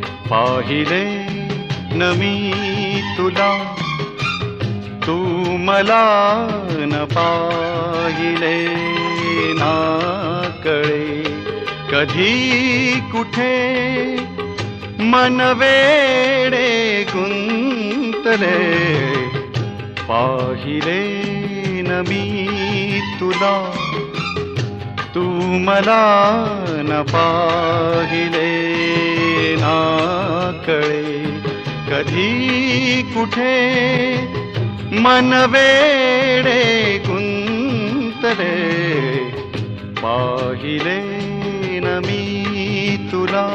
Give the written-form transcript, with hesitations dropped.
पाहिले न मी तुला, तू मला न पाहिले ना कळे कधी कुठे मन वेडे गुंतले. पाहिले न मी तुला, तू मला न पाहिले ना कळे कधी कुठे मन वेडे गुंतले. पाहिले न मी तुला.